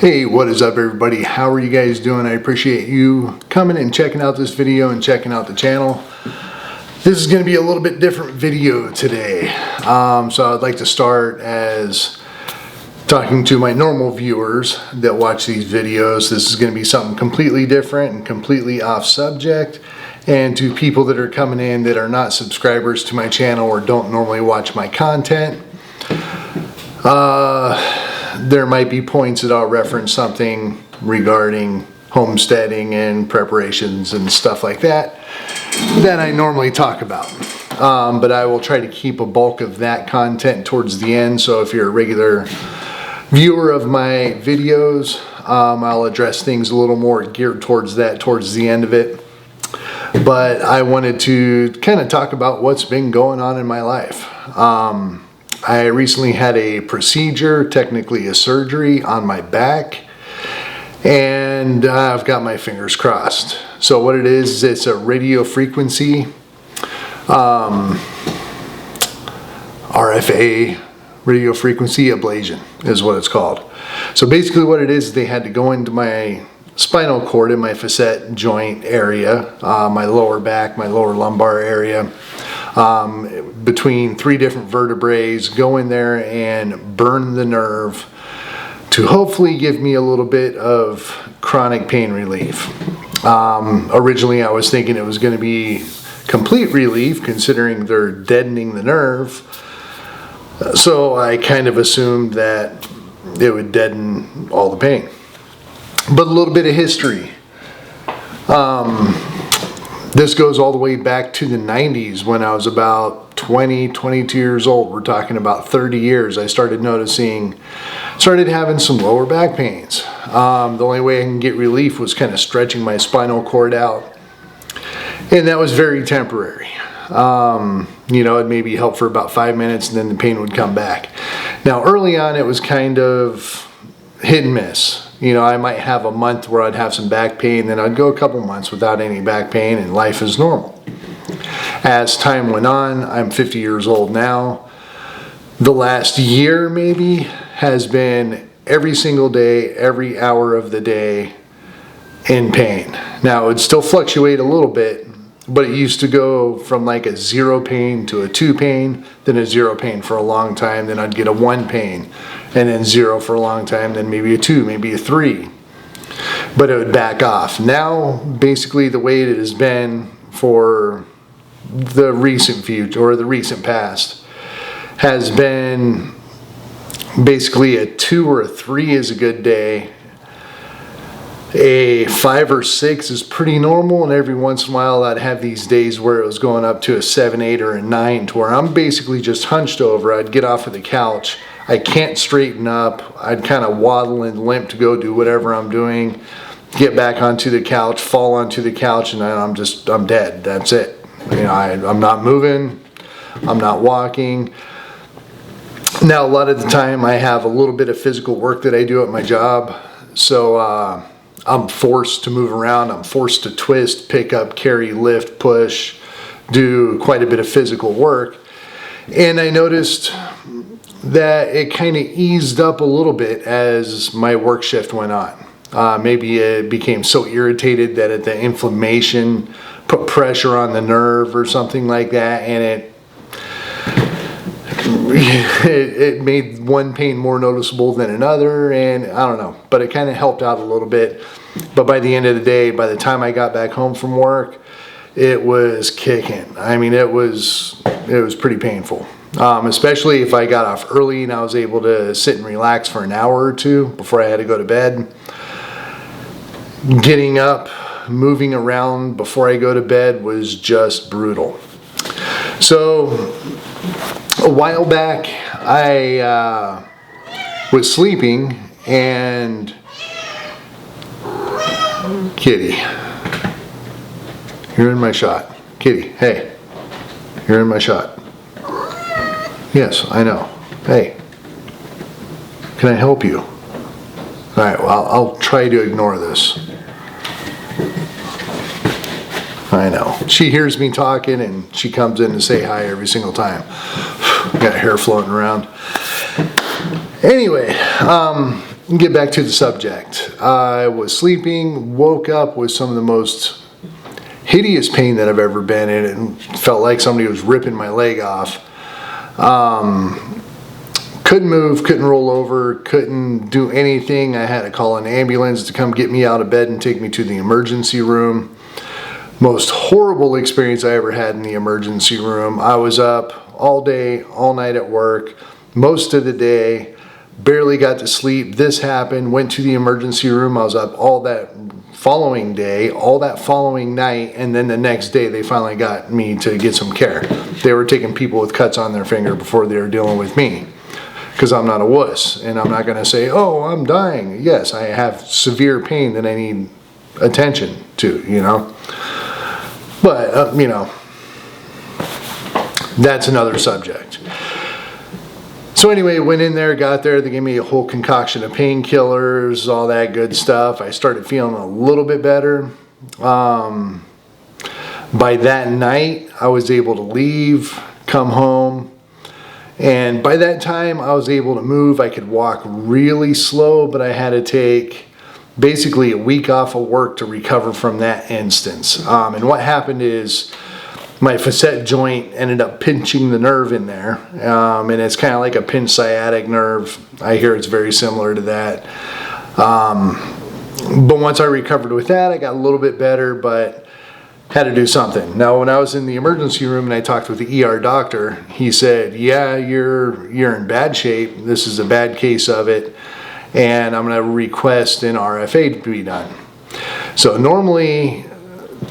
Hey, what is up everybody? How are you guys doing? I appreciate you coming and checking out this video and checking out the channel. This is going to be a little bit different video today. So I'd like to start as talking to my normal viewers that watch these videos. This is going to be something completely different and completely off subject. And to people that are coming in that are not subscribers to my channel or don't normally watch my content, there might be points that I'll reference something regarding homesteading and preparations and stuff like that that I normally talk about. But I will try to keep a bulk of that content towards the end. So if you're a regular viewer of my videos, I'll address things a little more geared towards that towards the end of it. But I wanted to kind of talk about what's been going on in my life. I recently had a procedure, technically a surgery on my back, and I've got my fingers crossed. So what it is, it's a radio frequency, RFA, radio frequency ablation is what it's called. So basically what it is, they had to go into my spinal cord in my facet joint area, my lower back, my lower lumbar area, between 3 different vertebrae, go in there and burn the nerve to hopefully give me a little bit of chronic pain relief. Originally I was thinking it was going to be complete relief considering they're deadening the nerve, so I kind of assumed that it would deaden all the pain. But a little bit of history. This goes all the way back to the 90s when I was about 22 years old. We're talking about 30 years. I started having some lower back pains. The only way I can get relief was kind of stretching my spinal cord out. And that was very temporary. It maybe helped for about 5 minutes and then the pain would come back. Now early on it was kind of hit and miss. I might have a month where I'd have some back pain, then I'd go a couple months without any back pain and life is normal. As time went on, I'm 50 years old now. The last year maybe has been every single day, every hour of the day in pain. Now it would still fluctuate a little bit, but it used to go from like a 0 pain to a 2 pain, then a 0 pain for a long time, then I'd get a 1 pain, and then 0 for a long time, then maybe a 2, maybe a 3. But it would back off. Now, basically the way it has been for the recent future, or the recent past, has been basically a 2 or a 3 is a good day. A 5 or 6 is pretty normal, and every once in a while I'd have these days where it was going up to a 7, 8, or a 9, to where I'm basically just hunched over. I'd get off of the couch. I can't straighten up. I'd kind of waddle and limp to go do whatever I'm doing, get back onto the couch, fall onto the couch, and then I'm dead. That's it. I'm not moving. I'm not walking. Now, a lot of the time I have a little bit of physical work that I do at my job, so I'm forced to move around. I'm forced to twist, pick up, carry, lift, push, do quite a bit of physical work. And I noticed that it kind of eased up a little bit as my work shift went on. Maybe it became so irritated that the inflammation put pressure on the nerve or something like that, and it made one pain more noticeable than another, and I don't know, but it kind of helped out a little bit. But by the end of the day, by the time I got back home from work, it was kicking. I mean, it was pretty painful. Especially if I got off early and I was able to sit and relax for an hour or 2 before I had to go to bed. Getting up, moving around before I go to bed was just brutal. So a while back I was sleeping, and Kitty, you're in my shot. Kitty, hey, you're in my shot. Yes, I know. Hey, can I help you? All right, well, I'll try to ignore this. I know. She hears me talking and she comes in to say hi every single time. Got hair floating around. Anyway, get back to the subject. I was sleeping, woke up with some of the most hideous pain that I've ever been in. It felt like somebody was ripping my leg off. Couldn't move, couldn't roll over, couldn't do anything. I had to call an ambulance to come get me out of bed and take me to the emergency room. Most horrible experience I ever had in the emergency room. I was up all day, all night at work, most of the day, barely got to sleep. This happened, went to the emergency room. I was up all that following day, all that following night, and then the next day they finally got me to get some care. They were taking people with cuts on their finger before they were dealing with me, because I'm not a wuss, and I'm not going to say, oh, I'm dying. Yes, I have severe pain that I need attention to, you know. But, you know, that's another subject. So anyway, went in there, got there. They gave me a whole concoction of painkillers, all that good stuff. I started feeling a little bit better. By that night, I was able to leave, come home. And by that time, I was able to move. I could walk really slow, but I had to take basically a week off of work to recover from that instance. And what happened is my facet joint ended up pinching the nerve in there. And it's kind of like a pinched sciatic nerve. I hear it's very similar to that. But once I recovered with that, I got a little bit better, but had to do something. Now, when I was in the emergency room and I talked with the ER doctor, he said, yeah, you're in bad shape. This is a bad case of it. And I'm going to request an RFA to be done. So normally,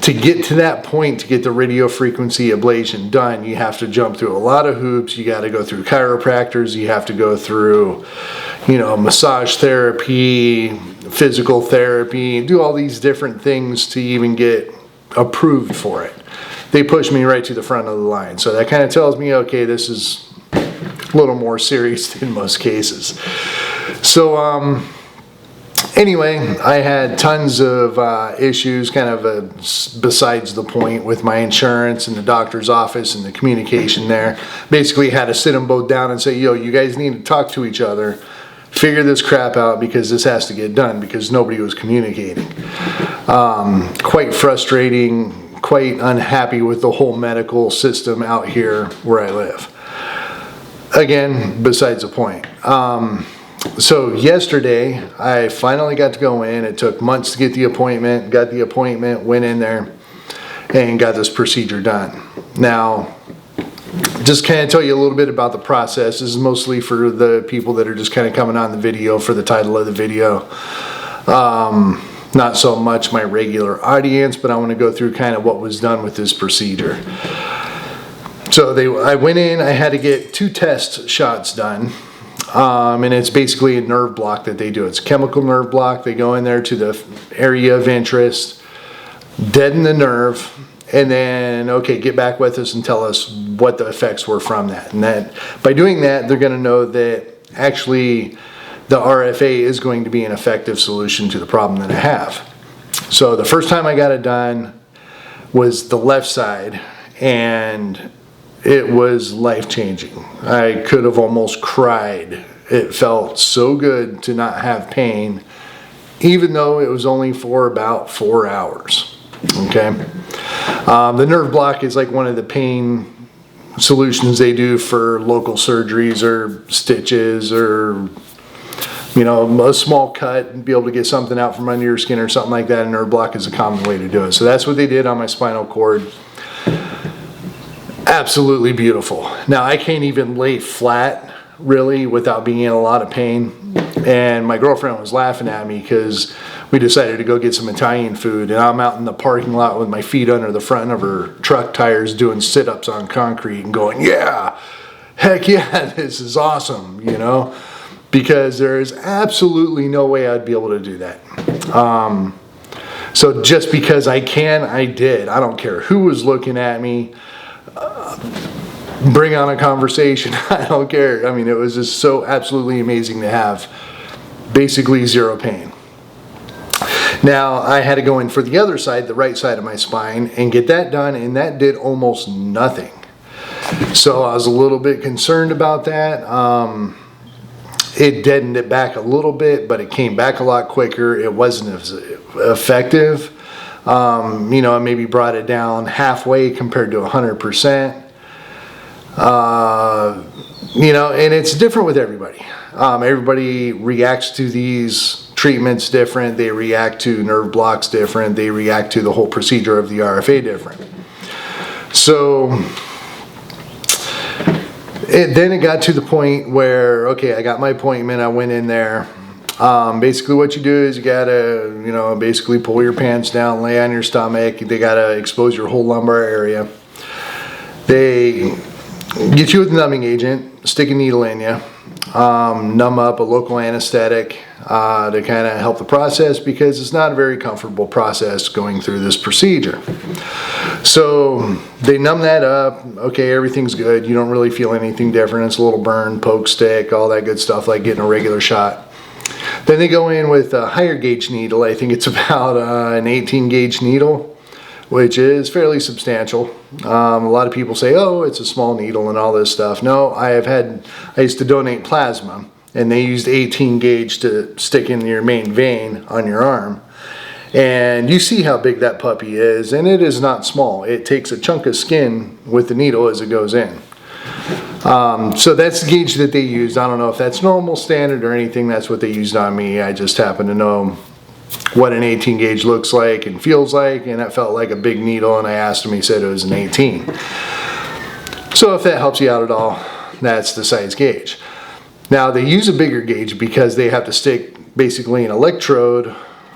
to get to that point, to get the radio frequency ablation done, you have to jump through a lot of hoops. You got to go through chiropractors. You have to go through, you know, massage therapy, physical therapy, do all these different things to even get approved for it. They pushed me right to the front of the line. So that kind of tells me, okay, this is a little more serious than most cases. So anyway, I had tons of issues, kind of besides the point, with my insurance and the doctor's office and the communication there. Basically had to sit them both down and say, yo, you guys need to talk to each other, figure this crap out, because this has to get done, because nobody was communicating. Quite frustrating, quite unhappy with the whole medical system out here where I live. Again, besides the point. So yesterday, I finally got to go in. It took months to get the appointment. Got the appointment, went in there, and got this procedure done. Now, just kind of tell you a little bit about the process. This is mostly for the people that are just kind of coming on the video for the title of the video. Not so much my regular audience, but I want to go through kind of what was done with this procedure. So I went in, I had to get 2 test shots done. And it's basically a nerve block that they do. It's a chemical nerve block. They go in there to the area of interest, deaden the nerve, and then, okay, get back with us and tell us what the effects were from that. And that by doing that, they're going to know that actually the RFA is going to be an effective solution to the problem that I have. So the first time I got it done was the left side, and it was life-changing. I could have almost cried. It felt so good to not have pain, even though it was only for about 4 hours. Okay? The nerve block is like one of the pain solutions they do for local surgeries or stitches or, you know, a small cut and be able to get something out from under your skin or something like that. A nerve block is a common way to do it. So that's what they did on my spinal cord. Absolutely beautiful. Now, I can't even lay flat really without being in a lot of pain. And my girlfriend was laughing at me because we decided to go get some Italian food, and I'm out in the parking lot with my feet under the front of her truck tires doing sit-ups on concrete and going, yeah, heck yeah, this is awesome, you know, because there is absolutely no way I'd be able to do that. So just because I can, I did. I don't care who was looking at me. Bring on a conversation. I don't care. I mean, it was just so absolutely amazing to have basically zero pain. Now, I had to go in for the other side, the right side of my spine, and get that done, and that did almost nothing. So I was a little bit concerned about that. it deadened it back a little bit, but it came back a lot quicker. It wasn't as effective. You know, it maybe brought it down halfway compared to 100%. You know, and it's different with everybody. Everybody reacts to these treatments different. They react to nerve blocks different. They react to the whole procedure of the RFA different. So then it got to the point where, okay, I got my appointment. I went in there. Basically what you do is you gotta, you know, basically pull your pants down, lay on your stomach. They gotta expose your whole lumbar area. They get you with a numbing agent, stick a needle in you, numb up a local anesthetic to kind of help the process, because it's not a very comfortable process going through this procedure. So they numb that up. Okay, everything's good. You don't really feel anything different. It's a little burn, poke, stick, all that good stuff like getting a regular shot. Then they go in with a higher gauge needle. I think it's about an 18 gauge needle, which is fairly substantial. A lot of people say, oh, it's a small needle and all this stuff. No, I used to donate plasma, and they used 18 gauge to stick in your main vein on your arm. And you see how big that puppy is, and it is not small. It takes a chunk of skin with the needle as it goes in. So that's the gauge that they used. I don't know if that's normal, standard, or anything. That's what they used on me. I just happen to know what an 18 gauge looks like and feels like, and it felt like a big needle, and I asked him, he said it was an 18. So if that helps you out at all, that's the size gauge. Now they use a bigger gauge because they have to stick basically an electrode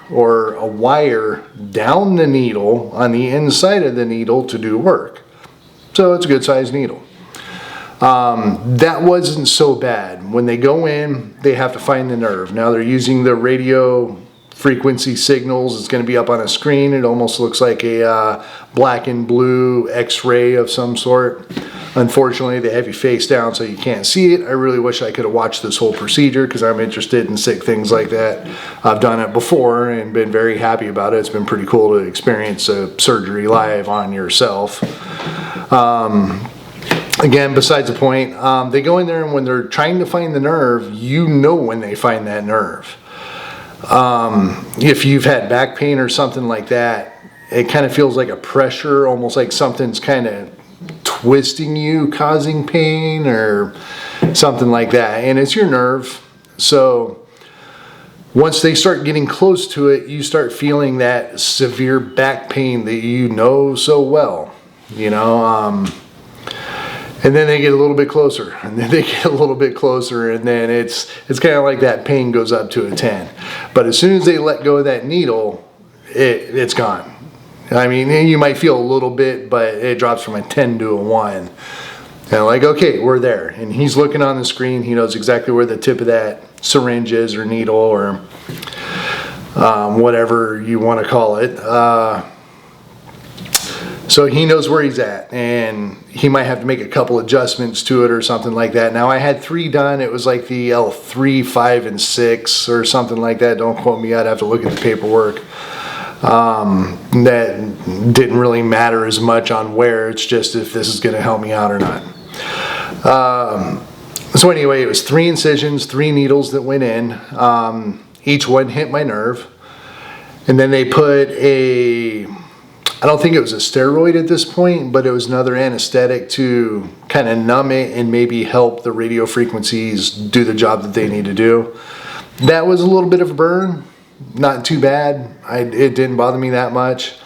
or a wire down the needle on the inside of the needle to do work. So it's a good sized needle. That wasn't so bad. When they go in, they have to find the nerve. Now they're using the radio frequency signals. It's going to be up on a screen. It almost looks like a black and blue x-ray of some sort. Unfortunately, they have you face down so you can't see it. I really wish I could have watched this whole procedure, because I'm interested in sick things like that. I've done it before and been very happy about it. It's been pretty cool to experience a surgery live on yourself. Again, besides the point, they go in there, and when they're trying to find the nerve, you know when they find that nerve. If you've had back pain or something like that, it kind of feels like a pressure, almost like something's kind of twisting you, causing pain or something like that. And it's your nerve. So once they start getting close to it, you start feeling that severe back pain that you know so well, you know. And then they get a little bit closer, and then they get a little bit closer, and then it's kind of like that pain goes up to a 10. But as soon as they let go of that needle, it's gone. I mean, you might feel a little bit, but it drops from a 10 to a 1. And like, okay, we're there. And he's looking on the screen. He knows exactly where the tip of that syringe is, or needle, or whatever you want to call it. So he knows where he's at, and he might have to make a couple adjustments to it or something like that. Now I had 3 done. It was like the L3, 5, and 6 or something like that. Don't quote me. I'd have to look at the paperwork. That didn't really matter as much on where. It's just if this is going to help me out or not. So anyway, it was 3 incisions, 3 needles that went in. Each one hit my nerve. And then they put I don't think it was a steroid at this point, but it was another anesthetic to kind of numb it and maybe help the radio frequencies do the job that they need to do. That was a little bit of a burn, not too bad. It didn't bother me that much.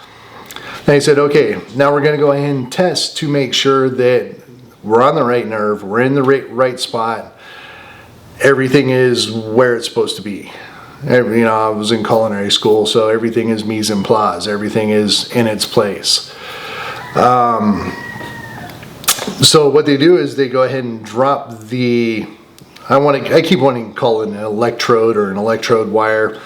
And I said, okay, now we're going to go ahead and test to make sure that we're on the right nerve, we're in the right spot, everything is where it's supposed to be. You know, I was in culinary school, so everything is mise en place. Everything is in its place. So what they do is they go ahead and drop the, I keep wanting to call it an electrode or an electrode wire.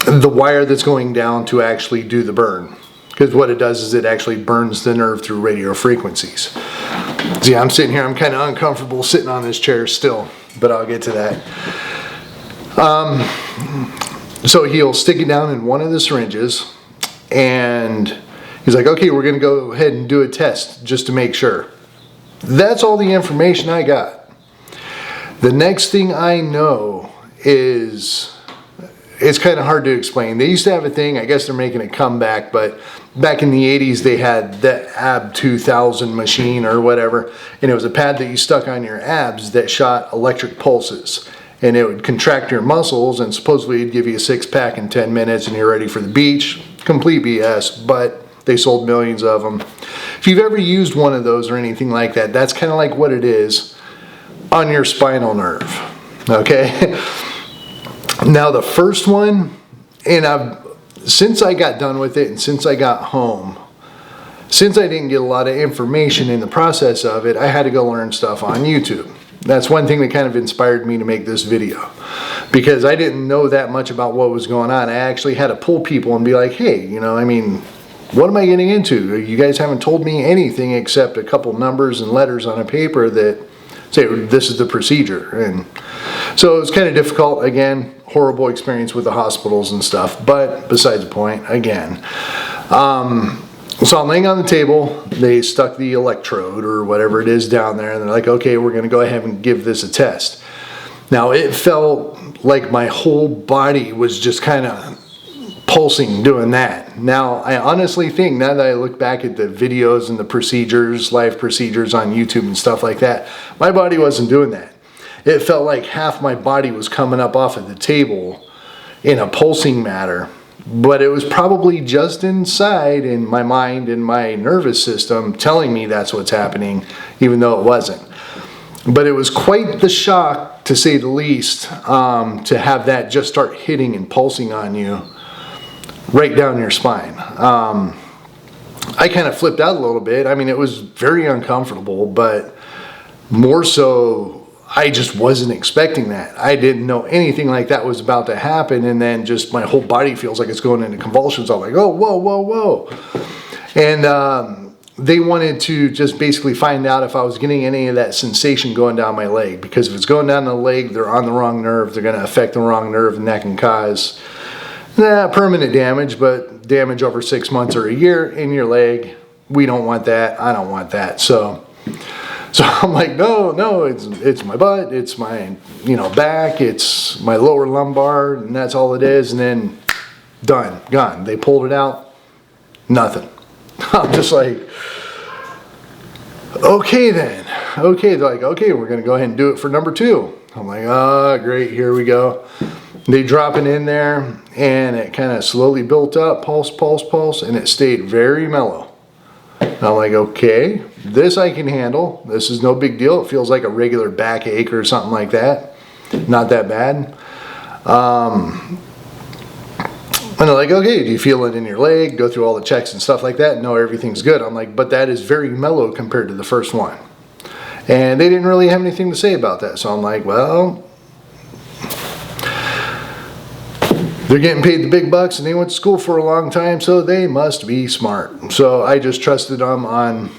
The wire that's going down to actually do the burn. Because what it does is it actually burns the nerve through radio frequencies. See, I'm sitting here, I'm kind of uncomfortable sitting on this chair still, but I'll get to that. So he'll stick it down in one of the syringes, and he's like, okay, we're going to go ahead and do a test just to make sure. That's all the information I got. The next thing I know is, it's kind of hard to explain. They used to have a thing, I guess they're making a comeback, but back in the 80s they had the AB 2000 machine or whatever, and it was a pad that you stuck on your abs that shot electric pulses, and it would contract your muscles, and supposedly it'd give you a six-pack in 10 minutes and you're ready for the beach. Complete BS, but they sold millions of them. If you've ever used one of those or anything like that, that's kind of like what it is on your spinal nerve, okay? Now the first one, and since I got done with it and since I got home, since I didn't get a lot of information in the process of it, I had to go learn stuff on YouTube. That's one thing that kind of inspired me to make this video, because I didn't know that much about what was going on. I actually had to pull people and be like, hey, you know, I mean, what am I getting into? You guys haven't told me anything except a couple numbers and letters on a paper that say this is the procedure. And so it was kind of difficult. Again, horrible experience with the hospitals and stuff, but besides the point, again. So I'm laying on the table, they stuck the electrode or whatever it is down there, and they're like, okay, we're gonna go ahead and give this a test. Now it felt like my whole body was just kind of pulsing doing that. Now I honestly think, now that I look back at the videos and the procedures, live procedures on YouTube and stuff like that, my body wasn't doing that. It felt like half my body was coming up off of the table in a pulsing matter, but it was probably just inside in my mind and my nervous system telling me that's what's happening, even though it wasn't. But it was quite the shock, to say the least, to have that just start hitting and pulsing on you right down your spine. I kind of flipped out a little bit. I mean, it was very uncomfortable, but more so, I just wasn't expecting that. I didn't know anything like that was about to happen, and then just my whole body feels like it's going into convulsions. I'm like, oh, whoa, whoa, whoa. And they wanted to just basically find out if I was getting any of that sensation going down my leg, because if it's going down the leg, they're on the wrong nerve, they're going to affect the wrong nerve, and that can cause permanent damage, but damage over 6 months or a year in your leg. We don't want that. I don't want that. So I'm like, no, it's my butt, it's my, back, it's my lower lumbar, and that's all it is. And then done, gone. They pulled it out, nothing. I'm just like, okay then. Okay, they're like, okay, we're gonna go ahead and do it for number 2. I'm like, oh, great, here we go. They drop it in there, and it kind of slowly built up, pulse, pulse, pulse, and it stayed very mellow. And I'm like, okay, this I can handle. This is no big deal. It feels like a regular backache or something like that. Not that bad. And they're like, okay, do you feel it in your leg? Go through all the checks and stuff like that. No, everything's good. I'm like, but that is very mellow compared to the first one. And they didn't really have anything to say about that. So I'm like, well, they're getting paid the big bucks and they went to school for a long time, so they must be smart. So I just trusted them on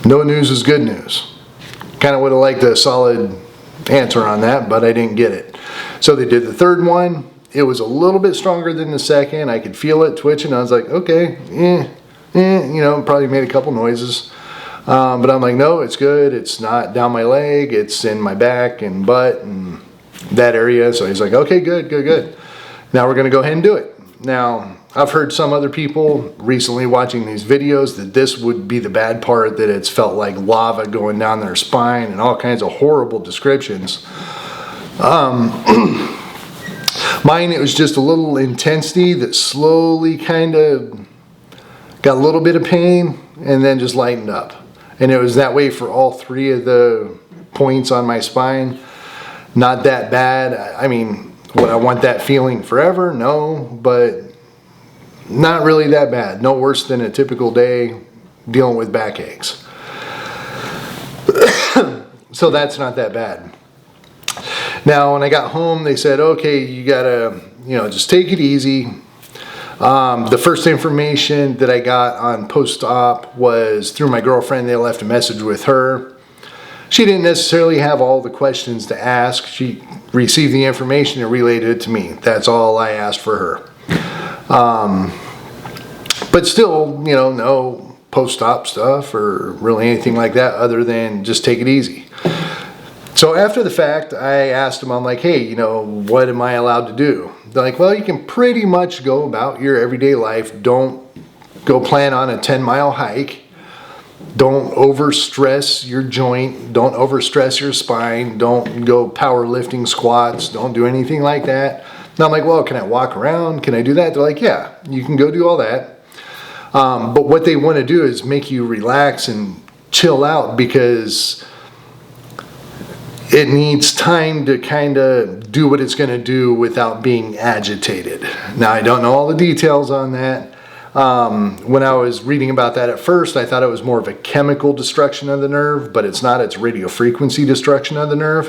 no news is good news. Kind of would have liked a solid answer on that, but I didn't get it. So they did the third one. It was a little bit stronger than the second. I could feel it twitching. I was like, okay, probably made a couple noises. But I'm like, no, it's good. It's not down my leg. It's in my back and butt and that area. So he's like, okay, good. Now we're going to go ahead and do it. Now, I've heard some other people recently watching these videos that this would be the bad part, that it's felt like lava going down their spine and all kinds of horrible descriptions. Mine, it was just a little intensity that slowly kind of got a little bit of pain and then just lightened up. And it was that way for all 3 of the points on my spine. Not that bad. I mean, would I want that feeling forever? No, but not really that bad. No worse than a typical day dealing with backaches. So that's not that bad. Now, when I got home, they said, okay, you gotta, just take it easy. The first information that I got on post-op was through my girlfriend. They left a message with her. She didn't necessarily have all the questions to ask. She received the information and relayed it to me. That's all I asked for her. But still, no post-op stuff or really anything like that other than just take it easy. So after the fact, I asked them, I'm like, hey, you know, what am I allowed to do? They're like, well, you can pretty much go about your everyday life. Don't go plan on a 10-mile hike. Don't overstress your joint. Don't overstress your spine. Don't go powerlifting squats. Don't do anything like that. And I'm like, well, can I walk around? Can I do that? They're like, yeah, you can go do all that. But what they want to do is make you relax and chill out, because it needs time to kind of do what it's going to do without being agitated. Now, I don't know all the details on that. When I was reading about that at first, I thought it was more of a chemical destruction of the nerve, but it's not. It's radio frequency destruction of the nerve.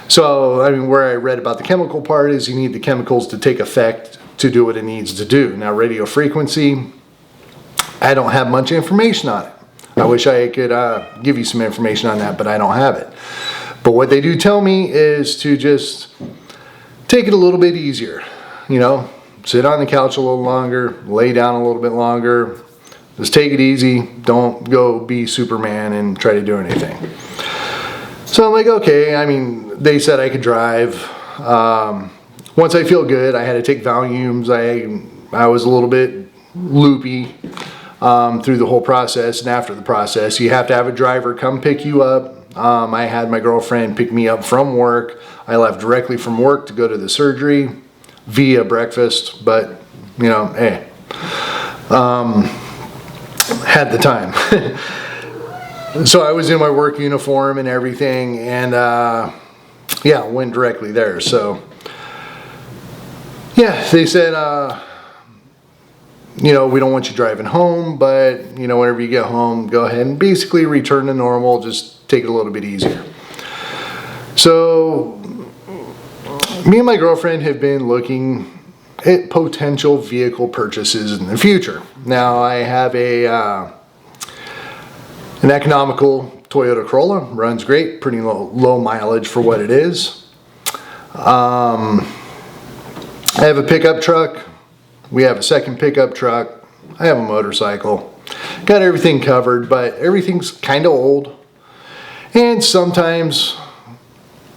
So, I mean, where I read about the chemical part is you need the chemicals to take effect to do what it needs to do. Now, radio frequency, I don't have much information on it. I wish I could give you some information on that, but I don't have it. But what they do tell me is to just take it a little bit easier. You know, sit on the couch a little longer, lay down a little bit longer. Just take it easy. Don't go be Superman and try to do anything. So I'm like, okay. I mean, they said I could drive. Once I feel good, I had to take Valiums. I was a little bit loopy through the whole process, and after the process, you have to have a driver come pick you up. I had my girlfriend pick me up from work. I left directly from work to go to the surgery via breakfast, but you know, hey, had the time. So I was in my work uniform and everything, and yeah, went directly there. So yeah, they said, you know, we don't want you driving home, but you know, whenever you get home, go ahead and basically return to normal. Just take it a little bit easier. So me and my girlfriend have been looking at potential vehicle purchases in the future. Now I have an economical Toyota Corolla, runs great, pretty low mileage for what it is. I have a pickup truck. We have a second pickup truck. I have a motorcycle. Got everything covered, but everything's kind of old. And sometimes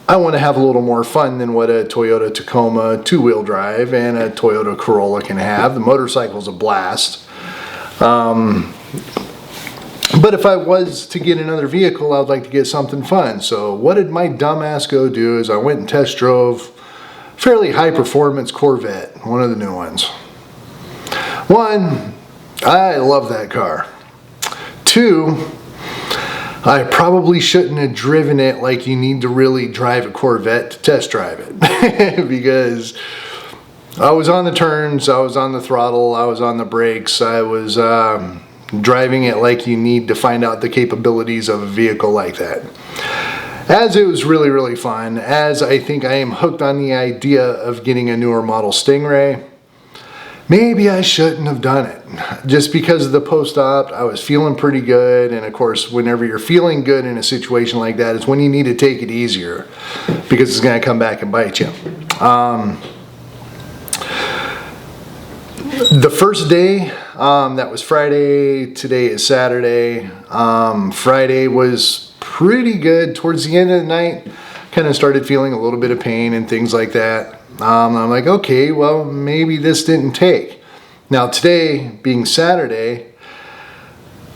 I want to have a little more fun than what a Toyota Tacoma two-wheel drive and a Toyota Corolla can have. The motorcycle's a blast. But if I was to get another vehicle, I'd like to get something fun. So what did my dumbass go do is I went and test drove fairly high performance Corvette, one of the new ones. One, I love that car. Two, I probably shouldn't have driven it like you need to really drive a Corvette to test drive it. Because I was on the turns, I was on the throttle, I was on the brakes, I was driving it like you need to find out the capabilities of a vehicle like that. As it was really, really fun, as I think I am hooked on the idea of getting a newer model Stingray, maybe I shouldn't have done it. Just because of the post-op, I was feeling pretty good. And of course, whenever you're feeling good in a situation like that, is when you need to take it easier, because it's going to come back and bite you. The first day, that was Friday. Today is Saturday. Friday was pretty good. Towards the end of the night, kind of started feeling a little bit of pain and things like that. I'm like, okay, well, maybe this didn't take. Now today, being Saturday,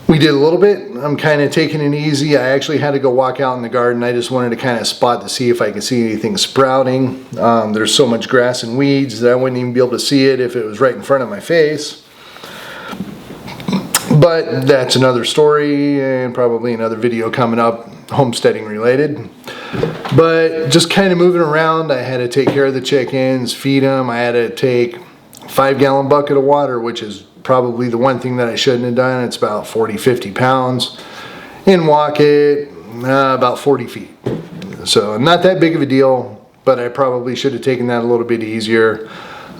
we did a little bit. I'm kind of taking it easy. I actually had to go walk out in the garden. I just wanted to kind of spot to see if I could see anything sprouting. There's so much grass and weeds that I wouldn't even be able to see it if it was right in front of my face. But that's another story and probably another video coming up, homesteading related. But just kind of moving around, I had to take care of the chickens, feed them. I had to take a 5-gallon bucket of water, which is probably the one thing that I shouldn't have done. It's about 40-50 pounds, and walk it about 40 feet. So not that big of a deal, but I probably should have taken that a little bit easier.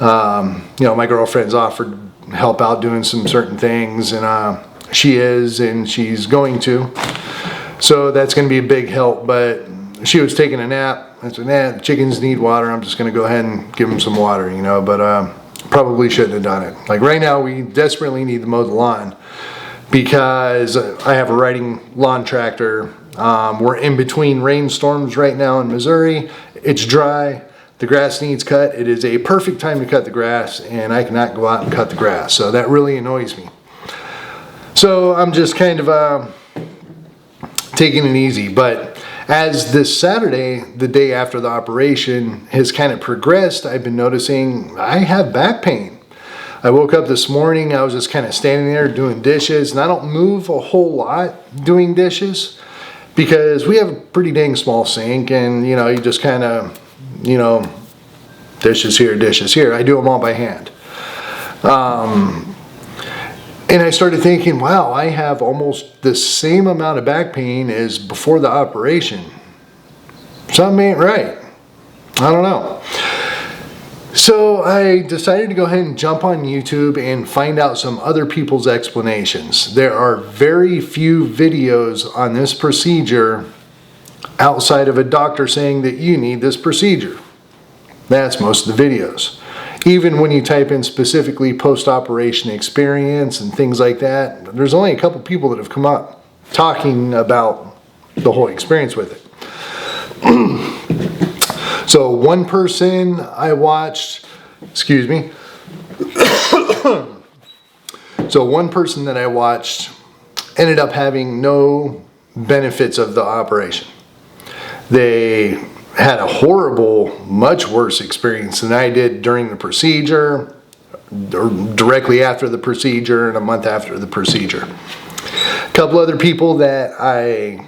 You know, my girlfriend's offered help out doing some certain things, and she is, and she's going to. So that's going to be a big help. But she was taking a nap. I said, nah, the chickens need water. I'm just going to go ahead and give them some water, you know, but probably shouldn't have done it. Like right now, we desperately need to mow the lawn because I have a riding lawn tractor. We're in between rainstorms right now in Missouri. It's dry. The grass needs cut. It is a perfect time to cut the grass, and I cannot go out and cut the grass. So that really annoys me. So I'm just kind of taking it easy. But as this Saturday, the day after the operation, has kind of progressed, I've been noticing I have back pain. I woke up this morning, I was just kind of standing there doing dishes, and I don't move a whole lot doing dishes because we have a pretty dang small sink, and you know, you just kind of, you know, dishes here, dishes here. I do them all by hand. And I started thinking, wow, I have almost the same amount of back pain as before the operation. Something ain't right. I don't know. So I decided to go ahead and jump on YouTube and find out some other people's explanations. There are very few videos on this procedure outside of a doctor saying that you need this procedure. That's most of the videos. Even when you type in specifically post-operation experience and things like that, there's only a couple people that have come up talking about the whole experience with it. So one person I watched, excuse me. So one person that I watched ended up having no benefits of the operation. They had a horrible, much worse experience than I did during the procedure, or directly after the procedure, and a month after the procedure. A couple other people that I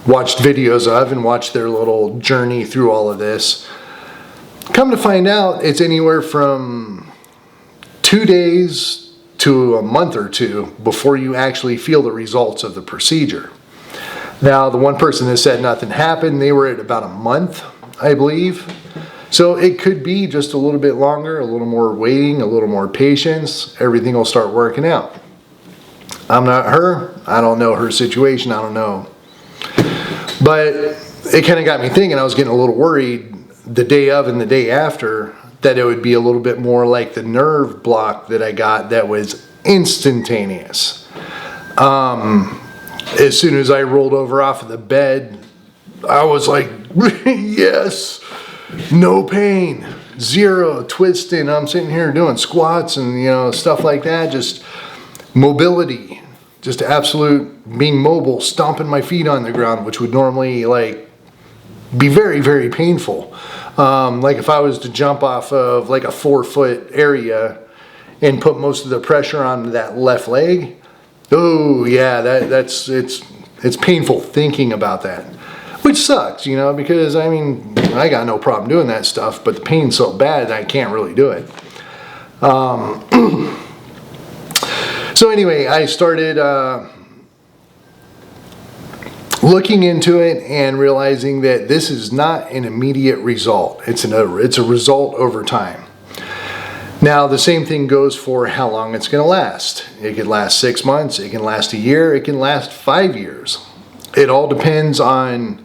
watched videos of and watched their little journey through all of this. Come to find out, it's anywhere from 2 days to a month or two before you actually feel the results of the procedure. Now, the one person that said nothing happened, they were at about a month, I believe. So it could be just a little bit longer, a little more waiting, a little more patience. Everything will start working out. I'm not her. I don't know her situation. I don't know. But it kind of got me thinking. I was getting a little worried the day of and the day after that it would be a little bit more like the nerve block that I got that was instantaneous. As soon as I rolled over off of the bed, I was like, yes, no pain, zero twisting. I'm sitting here doing squats and, you know, stuff like that. Just mobility, just absolute being mobile, stomping my feet on the ground, which would normally like be very, very painful. Like if I was to jump off of like a 4-foot area and put most of the pressure on that left leg. Oh yeah, it's painful thinking about that, which sucks, you know, because I mean, I got no problem doing that stuff, but the pain's so bad that I can't really do it. So anyway, I started looking into it and realizing that this is not an immediate result. It's a result over time. Now, the same thing goes for how long it's going to last. It could last 6 months, it can last a year, it can last 5 years. It all depends on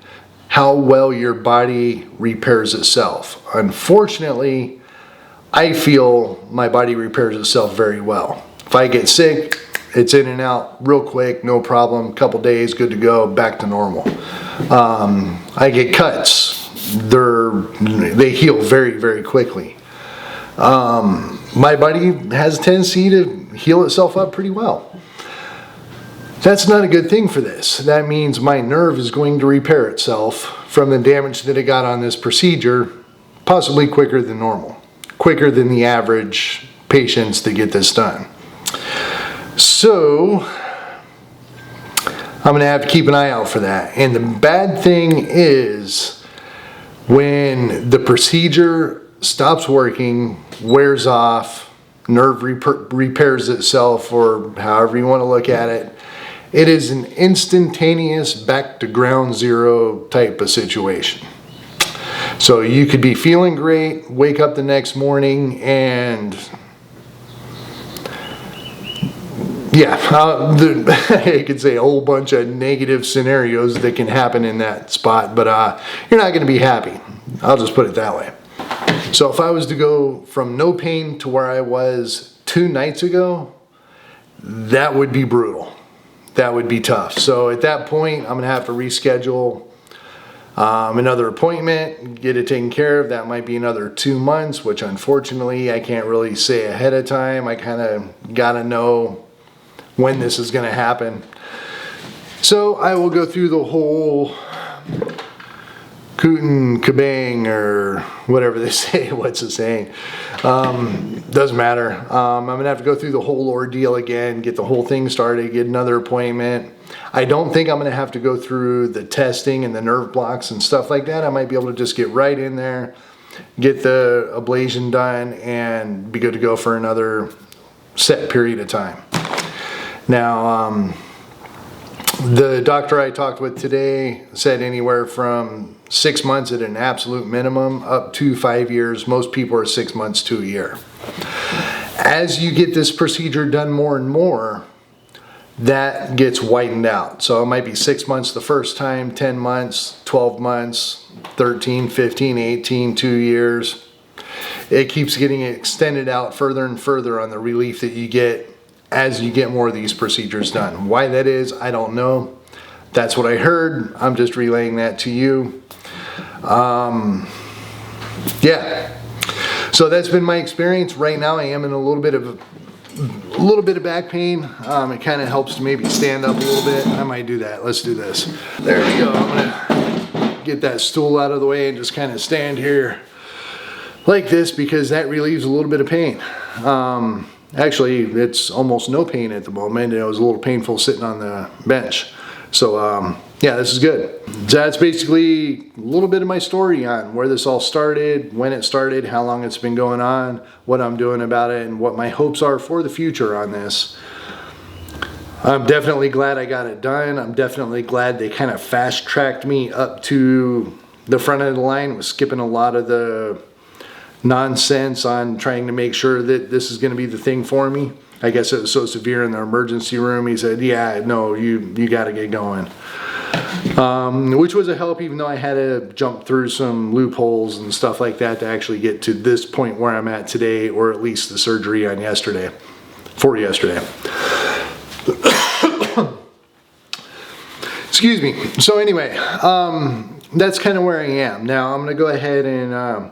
how well your body repairs itself. Unfortunately, I feel my body repairs itself very well. If I get sick, it's in and out real quick, no problem, couple days, good to go, back to normal. I get cuts, they heal very, very quickly. My body has a tendency to heal itself up pretty well. That's not a good thing for this. That means my nerve is going to repair itself from the damage that it got on this procedure, possibly quicker than normal, quicker than the average patients that get this done. So I'm going to have to keep an eye out for that. And the bad thing is when the procedure stops working, wears off, nerve repairs itself, or however you want to look at it, it is an instantaneous back to ground zero type of situation. So you could be feeling great, wake up the next morning, and yeah, I could say a whole bunch of negative scenarios that can happen in that spot, but you're not going to be happy. I'll just put it that way. So if I was to go from no pain to where I was 2 nights ago, that would be brutal. that would be tough. So at that point, I'm gonna have to reschedule another appointment, get it taken care of. That might be another 2 months, which unfortunately I can't really say ahead of time. I kind of gotta know when this is gonna happen. So I will go through the whole coot and kabang, or whatever they say. What's the saying? Doesn't matter. I'm gonna have to go through the whole ordeal again, get the whole thing started, get another appointment. I don't think I'm gonna have to go through the testing and the nerve blocks and stuff like that. I might be able to just get right in there, get the ablation done, and be good to go for another set period of time. Now, the doctor I talked with today said anywhere from 6 months at an absolute minimum up to 5 years. Most people are 6 months to a year. As you get this procedure done more and more, that gets widened out. So it might be 6 months the first time, 10 months, 12 months, 13, 15, 18, 2 years. It keeps getting extended out further and further on the relief that you get as you get more of these procedures done. Why that is, I don't know. That's what I heard. I'm just relaying that to you. Yeah. So that's been my experience. Right now I am in a little bit of back pain. It kind of helps to maybe stand up a little bit. I might do that. Let's do this. There we go. I'm gonna get that stool out of the way and just kind of stand here like this, because that relieves a little bit of pain. Actually, it's almost no pain at the moment. It was a little painful sitting on the bench. So yeah, this is good. That's basically a little bit of my story on where this all started, when it started, how long it's been going on, what I'm doing about it, and what my hopes are for the future on this. I'm definitely glad I got it done. I'm definitely glad they kind of fast-tracked me up to the front of the line, with skipping a lot of the nonsense on trying to make sure that this is going to be the thing for me. I guess it was so severe in the emergency room. He said, yeah, no, you got to get going. Which was a help, even though I had to jump through some loopholes and stuff like that to actually get to this point where I'm at today, or at least the surgery on yesterday, for yesterday. Excuse me. So anyway, that's kind of where I am. Now I'm going to go ahead and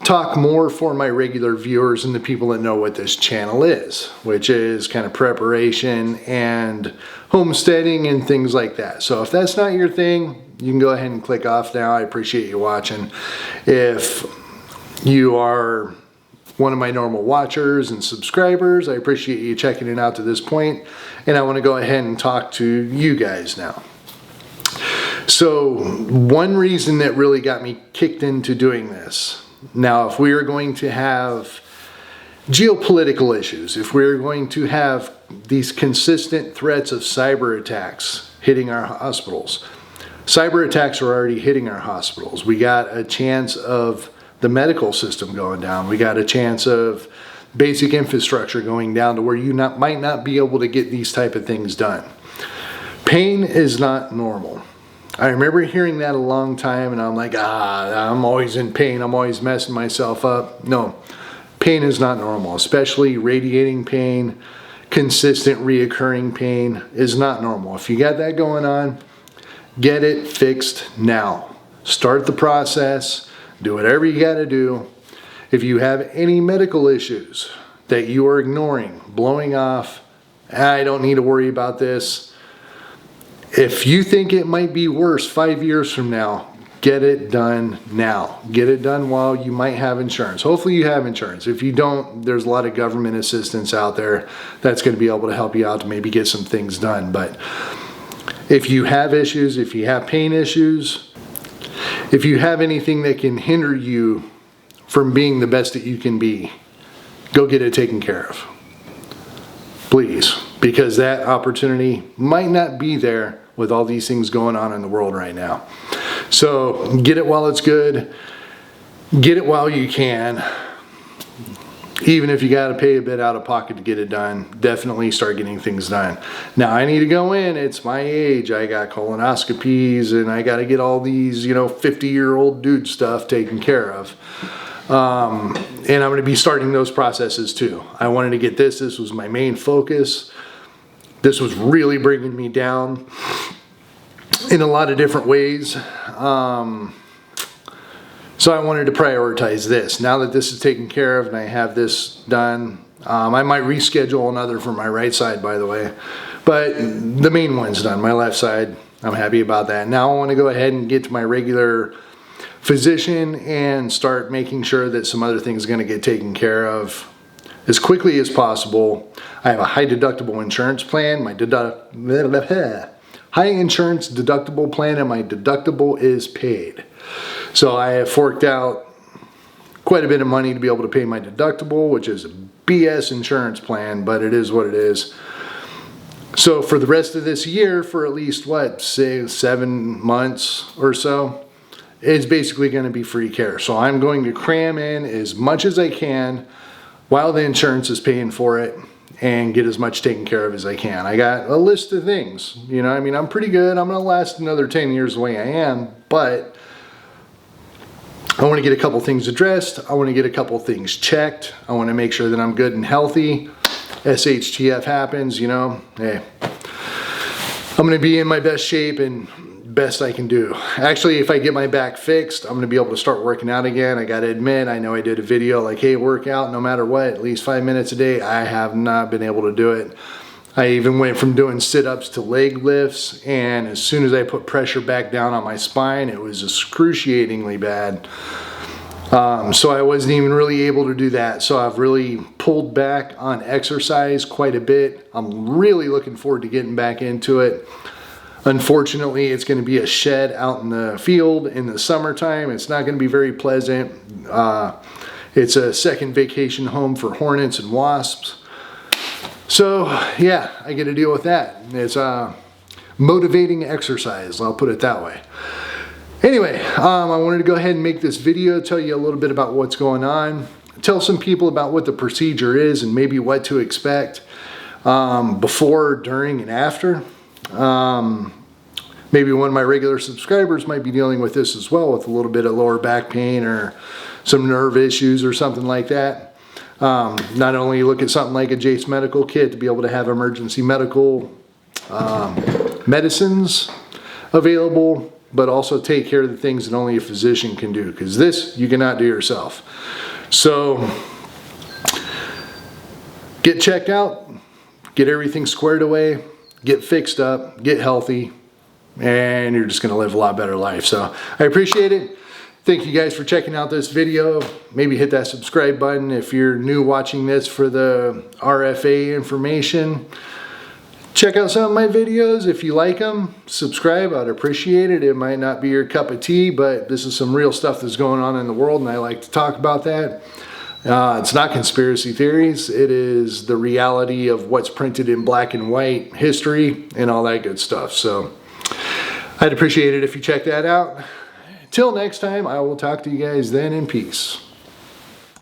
talk more for my regular viewers and the people that know what this channel is, which is kind of preparation and homesteading and things like that. So if that's not your thing, you can go ahead and click off now. I appreciate you watching. If you are one of my normal watchers and subscribers, I appreciate you checking it out to this point, and I want to go ahead and talk to you guys now. So one reason that really got me kicked into doing this, now if we are going to have geopolitical issues, if we're going to have these consistent threats of cyber attacks hitting our hospitals, cyber attacks are already hitting our hospitals. We got a chance of the medical system going down. We got a chance of basic infrastructure going down to where you might not be able to get these type of things done. Pain is not normal. I remember hearing that a long time, and I'm like, I'm always in pain. I'm always messing myself up. No, pain is not normal, especially radiating pain, consistent reoccurring pain is not normal. If you got that going on, get it fixed now. Start the process. Do whatever you got to do. If you have any medical issues that you are ignoring, blowing off, I don't need to worry about this. If you think it might be worse 5 years from now, get it done now. Get it done while you might have insurance. Hopefully you have insurance. If you don't, there's a lot of government assistance out there that's going to be able to help you out to maybe get some things done. But if you have issues, if you have pain issues, if you have anything that can hinder you from being the best that you can be, go get it taken care of. Please, because that opportunity might not be there with all these things going on in the world right now. So get it while it's good. Get it while you can. Even if you got to pay a bit out of pocket to get it done, definitely start getting things done. Now I need to go in. It's my age. I got colonoscopies and I got to get all these, 50-year-old dude stuff taken care of. And I'm going to be starting those processes too. I wanted to get this. This was my main focus. This was really bringing me down in a lot of different ways. So I wanted to prioritize this. Now that this is taken care of and I have this done, I might reschedule another for my right side, by the way. But the main one's done, my left side. I'm happy about that. Now I want to go ahead and get to my regular physician and start making sure that some other things are going to get taken care of as quickly as possible. I have a high deductible insurance plan. My high insurance deductible plan, and my deductible is paid. So I have forked out quite a bit of money to be able to pay my deductible, which is a BS insurance plan, but it is what it is. So for the rest of this year, for at least what, say 7 months or so, it's basically going to be free care. So I'm going to cram in as much as I can while the insurance is paying for it and get as much taken care of as I can. I got a list of things, you know, I mean, I'm pretty good. I'm going to last another 10 years the way I am, but I want to get a couple things addressed. I want to get a couple things checked. I want to make sure that I'm good and healthy. SHTF happens, you know, hey, I'm going to be in my best shape and best I can do. Actually, if I get my back fixed, I'm going to be able to start working out again. I got to admit, I know I did a video like, hey, work out no matter what, at least 5 minutes a day. I have not been able to do it. I even went from doing sit-ups to leg lifts, and as soon as I put pressure back down on my spine, it was excruciatingly bad. So I wasn't even really able to do that. So I've really pulled back on exercise quite a bit. I'm really looking forward to getting back into it. Unfortunately, it's going to be a shed out in the field in the summertime. It's not going to be very pleasant. It's a second vacation home for hornets and wasps. So yeah, I get to deal with that. It's motivating exercise, I'll put it that way. Anyway, I wanted to go ahead and make this video, tell you a little bit about what's going on, tell some people about what the procedure is and maybe what to expect before, during, and after. Maybe one of my regular subscribers might be dealing with this as well, with a little bit of lower back pain or some nerve issues or something like that. Not only look at something like a Jace Medical Kit to be able to have emergency medical medicines available, but also take care of the things that only a physician can do, because this you cannot do yourself. So get checked out, get everything squared away, get fixed up, get healthy, and you're just going to live a lot better life. So I appreciate it. Thank you guys for checking out this video. Maybe hit that subscribe button if you're new watching this for the RFA information. Check out some of my videos if you like them. Subscribe, I'd appreciate it. It might not be your cup of tea, but this is some real stuff that's going on in the world, and I like to talk about that. It's not conspiracy theories. It is the reality of what's printed in black and white history and all that good stuff. So I'd appreciate it if you check that out. Till next time, I will talk to you guys then in peace.